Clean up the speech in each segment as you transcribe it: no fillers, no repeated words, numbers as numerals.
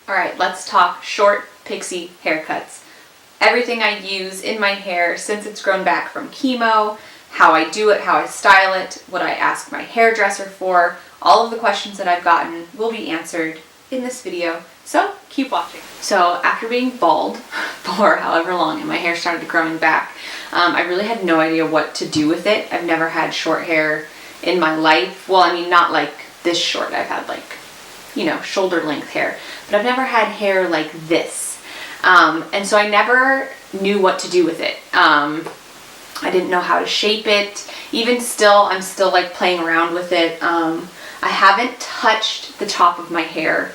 Alright, let's talk short pixie haircuts. Everything I use in my hair since it's grown back from chemo, how I do it, how I style it, what I ask my hairdresser for, all of the questions that I've gotten will be answered in this video, so keep watching. So after being bald for however long and my hair started growing back, I really had no idea what to do with it. I've never had short hair in my life. Well, I mean, not like this short. I've had like, you know, shoulder length hair, but I've never had hair like this. And so I never knew what to do with it. I didn't know how to shape it. Even still, I'm still like playing around with it. I haven't touched the top of my hair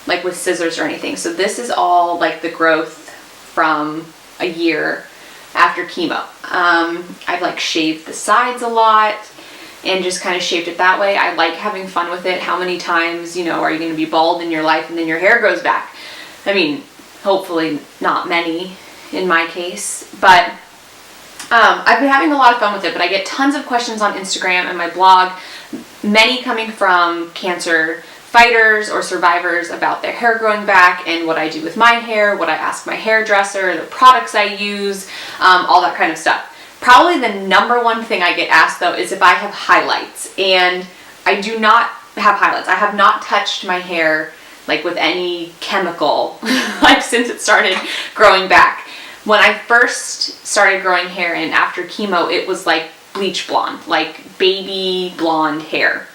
like with scissors or anything. So this is all like the growth from a year after chemo. I've like shaved the sides a lot and just kind of shaped it that way. I like having fun with it. How many times, you know, are you going to be bald in your life and then your hair grows back? I mean, hopefully not many in my case, but I've been having a lot of fun with it, but I get tons of questions on Instagram and my blog, many coming from cancer fighters or survivors about their hair growing back and what I do with my hair, what I ask my hairdresser, the products I use, all that kind of stuff. Probably the number one thing I get asked though is if I have highlights, and I do not have highlights. I have not touched my hair like with any chemical like since it started growing back. When I first started growing hair in after chemo, it was like bleach blonde, like baby blonde hair.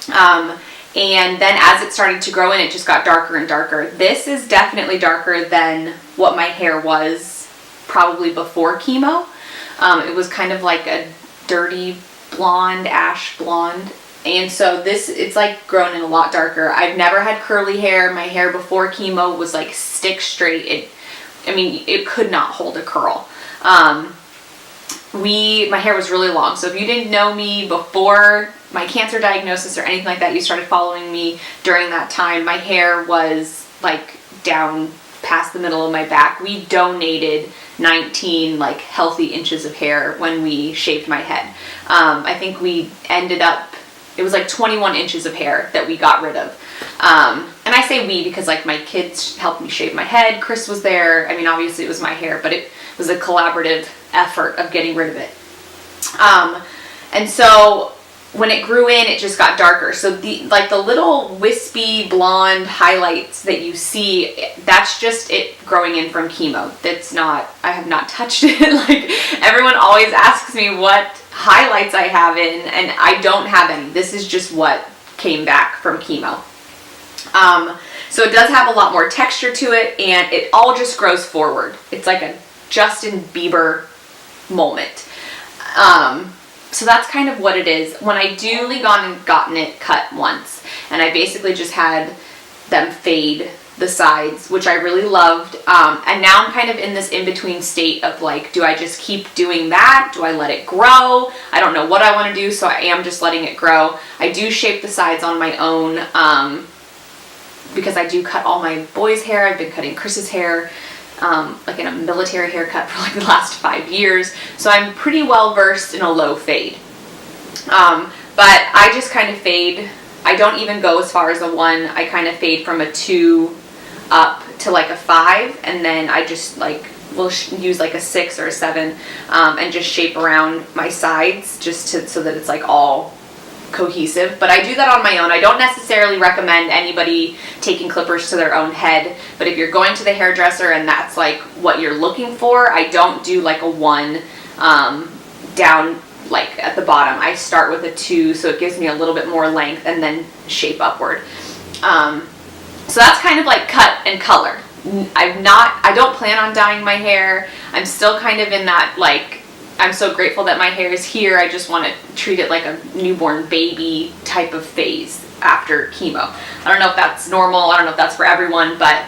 And then as it started to grow in, it just got darker and darker. This is definitely darker than what my hair was probably before chemo. It was kind of like a dirty blonde, ash blonde. And so it's like grown in a lot darker. I've never had curly hair. My hair before chemo was like stick straight. It could not hold a curl. My hair was really long. So if you didn't know me before my cancer diagnosis or anything like that, you started following me during that time, my hair was like down past the middle of my back. We donated 19 like healthy inches of hair when we shaved my head. I think we ended up, it was like 21 inches of hair that we got rid of. And I say we because like my kids helped me shave my head. Chris was there. I mean, obviously it was my hair, but it was a collaborative effort of getting rid of it. And so when it grew in, it just got darker. So the little wispy blonde highlights that you see, that's just it growing in from chemo. That's not, I have not touched it. Like everyone always asks me what highlights I have in, and I don't have any. This is just what came back from chemo. So it does have a lot more texture to it, and it all just grows forward. It's like a Justin Bieber moment. So that's kind of what it is. When I gone and gotten it cut once, and I basically just had them fade the sides, which I really loved. And now I'm kind of in this in-between state of like, do I just keep doing that? Do I let it grow? I don't know what I want to do, so I am just letting it grow. I do shape the sides on my own because I do cut all my boys' hair. I've been cutting Chris's hair like in a military haircut for like the last 5 years. So I'm pretty well versed in a low fade. But I just kind of fade. I don't even go as far as a 1. I kind of fade from a 2 up to like a 5, and then I just like will use like a 6 or a 7 and just shape around my sides just so that it's like all cohesive. But I do that on my own. I don't necessarily recommend anybody taking clippers to their own head, but if you're going to the hairdresser and that's like what you're looking for, I don't do like a 1 down like at the bottom. I start with a 2, so it gives me a little bit more length and then shape upward. So that's kind of like cut and color. I don't plan on dyeing my hair. I'm still kind of in that like, I'm so grateful that my hair is here. I just want to treat it like a newborn baby type of phase after chemo. I don't know if that's normal. I don't know if that's for everyone, but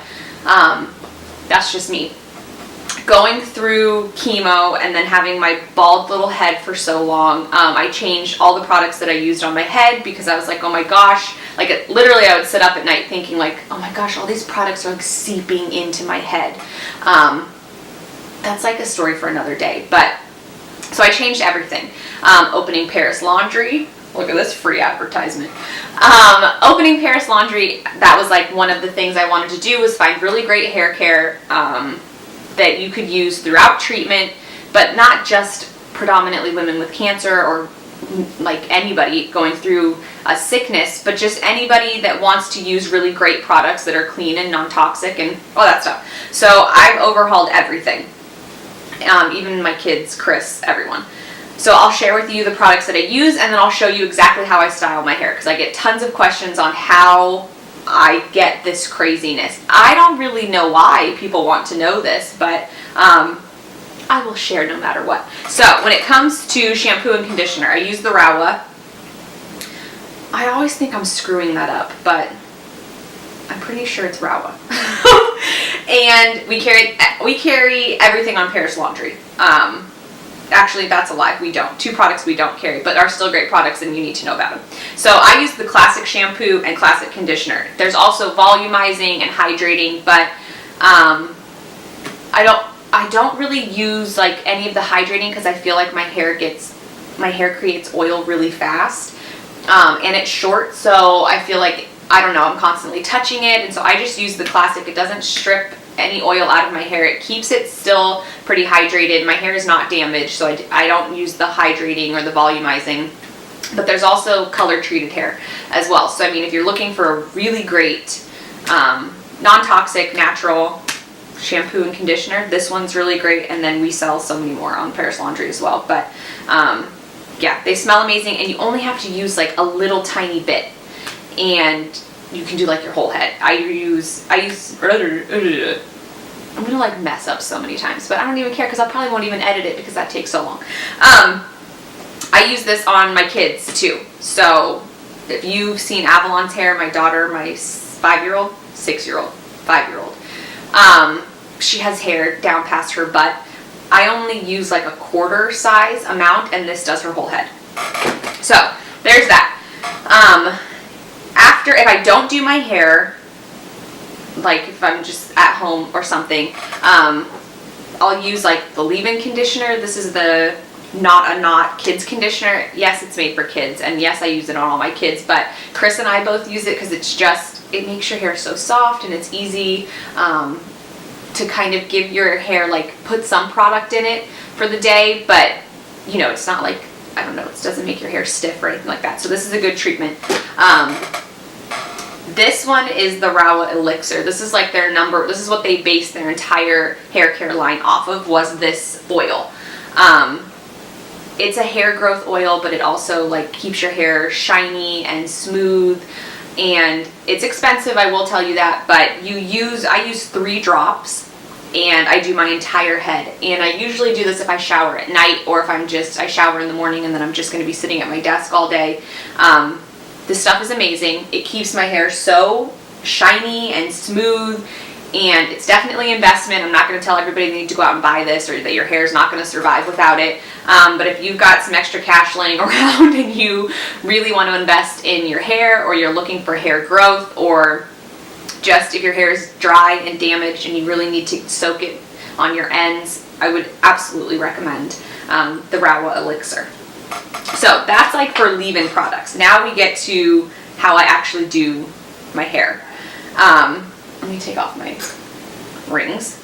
that's just me. Going through chemo and then having my bald little head for so long, I changed all the products that I used on my head because I was like, oh my gosh, like literally I would sit up at night thinking like, oh my gosh, all these products are like seeping into my head. That's like a story for another day, but so I changed everything. Opening Paris Laundry Look at this free advertisement. Opening Paris Laundry, that was like one of the things I wanted to do, was find really great hair care that you could use throughout treatment, but not just predominantly women with cancer or like anybody going through a sickness, but just anybody that wants to use really great products that are clean and non-toxic and all that stuff. So I've overhauled everything, even my kids, Chris, everyone. So I'll share with you the products that I use, and then I'll show you exactly how I style my hair, because I get tons of questions on how I get this craziness. I don't really know why people want to know this, but I will share no matter what. So when it comes to shampoo and conditioner, I use the Rawa. I always think I'm screwing that up, but I'm pretty sure it's Rawa. And we carry everything on Paris Laundry. Actually, that's a lie. We don't. 2 products we don't carry, but are still great products, and you need to know about them. So I use the classic shampoo and classic conditioner. There's also volumizing and hydrating, but I don't really use like any of the hydrating, because I feel like my hair creates oil really fast, and it's short, so I feel like, I don't know, I'm constantly touching it, and so I just use the classic. It doesn't strip any oil out of my hair. It keeps it still pretty hydrated. My hair is not damaged, so I don't use the hydrating or the volumizing. But there's also color treated hair as well. So I mean, if you're looking for a really great non-toxic natural shampoo and conditioner, this one's really great. And then we sell so many more on Paris Laundry as well. But yeah, they smell amazing, and you only have to use like a little tiny bit, and you can do like your whole head. I'm gonna like mess up so many times, but I don't even care, because I probably won't even edit it because that takes so long. I use this on my kids too. So if you've seen Avalon's hair, my daughter, my 5-year-old, 6-year-old, 5-year-old, she has hair down past her butt. I only use like a quarter size amount, and this does her whole head. So there's that. After, if I don't do my hair, like if I'm just at home or something, I'll use like the leave-in conditioner. This is the Not a Knot kids conditioner. Yes, it's made for kids, and yes, I use it on all my kids, but Chris and I both use it because it makes your hair so soft, and it's easy to kind of give your hair, like, put some product in it for the day, but you know, it's not like, I don't know, it doesn't make your hair stiff or anything like that. So this is a good treatment. This one is the Rawa Elixir. This is like this is what they base their entire hair care line off of, was this oil. It's a hair growth oil, but it also like keeps your hair shiny and smooth, and it's expensive, I will tell you that, but I use 3 drops, and I do my entire head. And I usually do this if I shower at night, or if I shower in the morning and then I'm just going to be sitting at my desk all day. This stuff is amazing. It keeps my hair so shiny and smooth, and it's definitely an investment. I'm not going to tell everybody they need to go out and buy this, or that your hair is not going to survive without it. But if you've got some extra cash laying around and you really want to invest in your hair, or you're looking for hair growth, or just if your hair is dry and damaged and you really need to soak it on your ends, I would absolutely recommend the Rawa Elixir. So that's like for leave-in products. Now we get to how I actually do my hair. Let me take off my rings.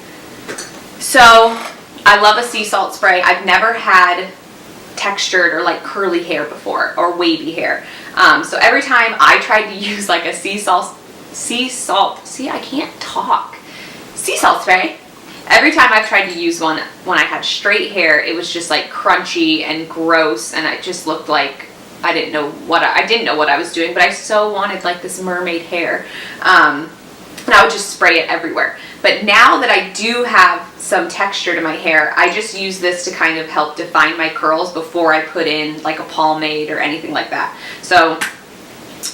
So I love a sea salt spray. I've never had textured or like curly hair before, or wavy hair. So every time I tried to use like a sea salt spray, every time I've tried to use one when I had straight hair, it was just like crunchy and gross, and it just looked like I didn't know what I was doing, but I so wanted like this mermaid hair. And I would just spray it everywhere. But now that I do have some texture to my hair, I just use this to kind of help define my curls before I put in like a pomade or anything like that. So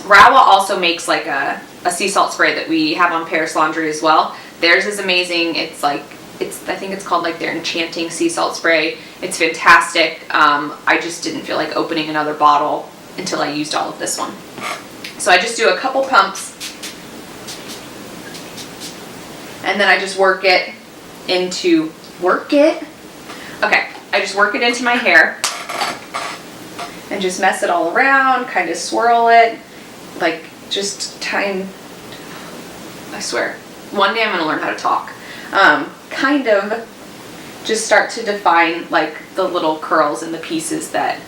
Rawa also makes like a sea salt spray that we have on Paris Laundry as well. Theirs is amazing. I think it's called like their Enchanting Sea Salt Spray. It's fantastic. I just didn't feel like opening another bottle until I used all of this one. So I just do a couple pumps, and then I just work it into my hair. and just mess it all around, kind of swirl it, like just I swear, one day I'm gonna learn how to talk. Kind of just start to define like the little curls and the pieces that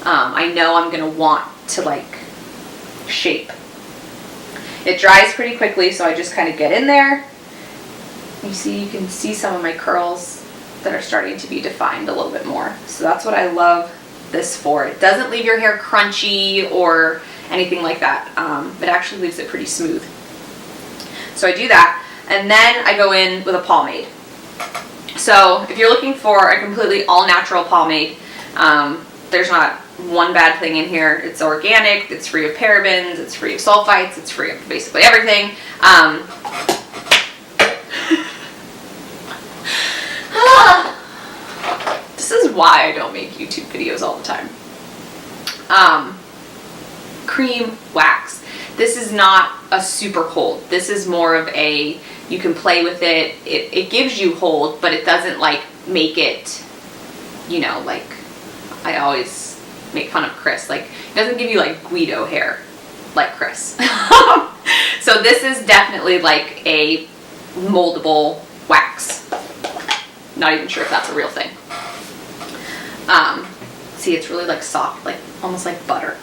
I know I'm gonna want to like shape. It dries pretty quickly, so I just kind of get in there. You can see some of my curls that are starting to be defined a little bit more. So that's what I love this for. It doesn't leave your hair crunchy or anything like that. It actually leaves it pretty smooth. So I do that, and then I go in with a pomade. So if you're looking for a completely all-natural pomade, there's not one bad thing in here. It's organic, it's free of parabens, it's free of sulfites, it's free of basically everything. This is why I don't make YouTube videos all the time. Cream wax. This is not a super hold. This is more of a, you can play with it. It gives you hold, but it doesn't like make it, you know, like I always make fun of Chris. Like, it doesn't give you like Guido hair like Chris. So this is definitely like a moldable wax. Not even sure if that's a real thing. See, it's really like soft, like almost like butter.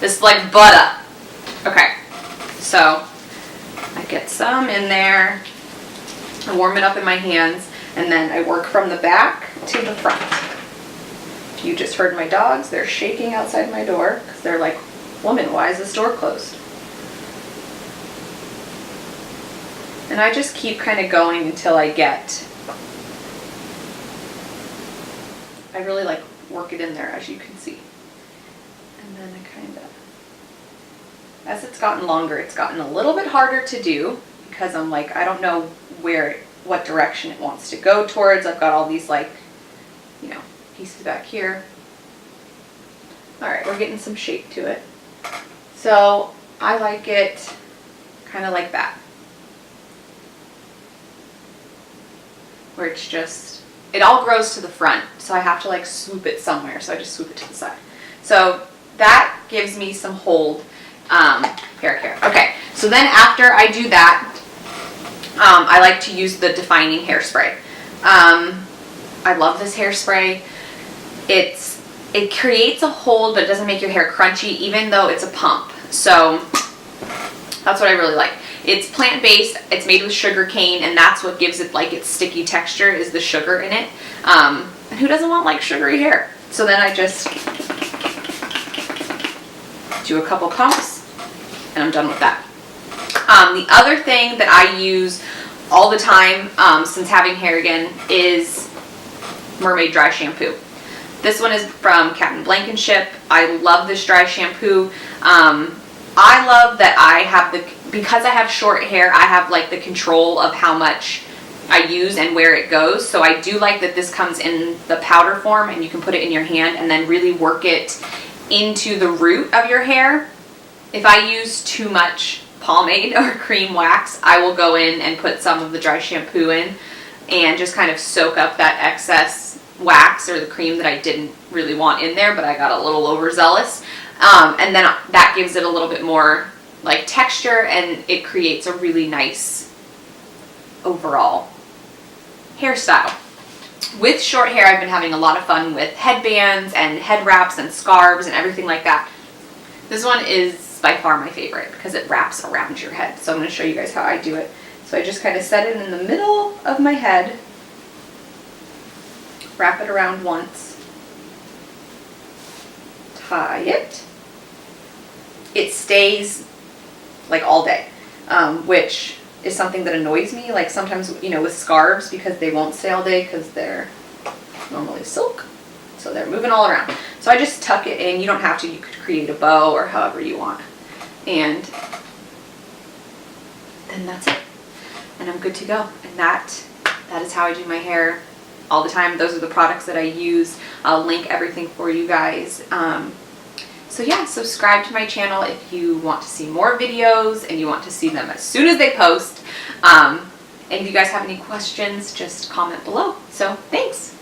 This is like butter. Okay, so I get some in there, I warm it up in my hands, and then I work from the back to the front. If you just heard my dogs, they're shaking outside my door because they're like, woman, why is this door closed? And I just keep kind of going until I really like work it in there, as you can see. And then I kind of, as it's gotten longer, it's gotten a little bit harder to do because I'm like, I don't know what direction it wants to go towards. I've got all these like, you know, pieces back here. All right, we're getting some shape to it. So I like it kind of like that, where it's just, it all grows to the front, so I have to like swoop it somewhere, so I just swoop it to the side. So that gives me some hold. Hair care. Okay, so then after I do that, I like to use the defining hairspray. I love this hairspray. It creates a hold, but it doesn't make your hair crunchy, even though it's a pump. So that's what I really like. It's plant-based, it's made with sugar cane, and that's what gives it like its sticky texture, is the sugar in it. And who doesn't want like sugary hair? So then I just do a couple pumps, and I'm done with that. The other thing that I use all the time, since having hair again, is Mermaid Dry Shampoo. This one is from Captain Blankenship. I love this dry shampoo. I love that I have because I have short hair, I have like the control of how much I use and where it goes. So I do like that this comes in the powder form, and you can put it in your hand and then really work it into the root of your hair. If I use too much pomade or cream wax, I will go in and put some of the dry shampoo in and just kind of soak up that excess wax or the cream that I didn't really want in there, but I got a little overzealous. And then that gives it a little bit more like texture, and it creates a really nice overall hairstyle. With short hair, I've been having a lot of fun with headbands and head wraps and scarves and everything like that. This one is by far my favorite because it wraps around your head. So I'm going to show you guys how I do it. So I just kind of set it in the middle of my head, wrap it around once, tie it. It stays like all day, which is something that annoys me. Like sometimes, you know, with scarves, because they won't stay all day because they're normally silk, so they're moving all around. So I just tuck it in. You don't have to. You could create a bow or however you want, and then that's it, and I'm good to go. And that is how I do my hair all the time. Those are the products that I use. I'll link everything for you guys. So yeah, subscribe to my channel if you want to see more videos and you want to see them as soon as they post. And if you guys have any questions, just comment below. So thanks.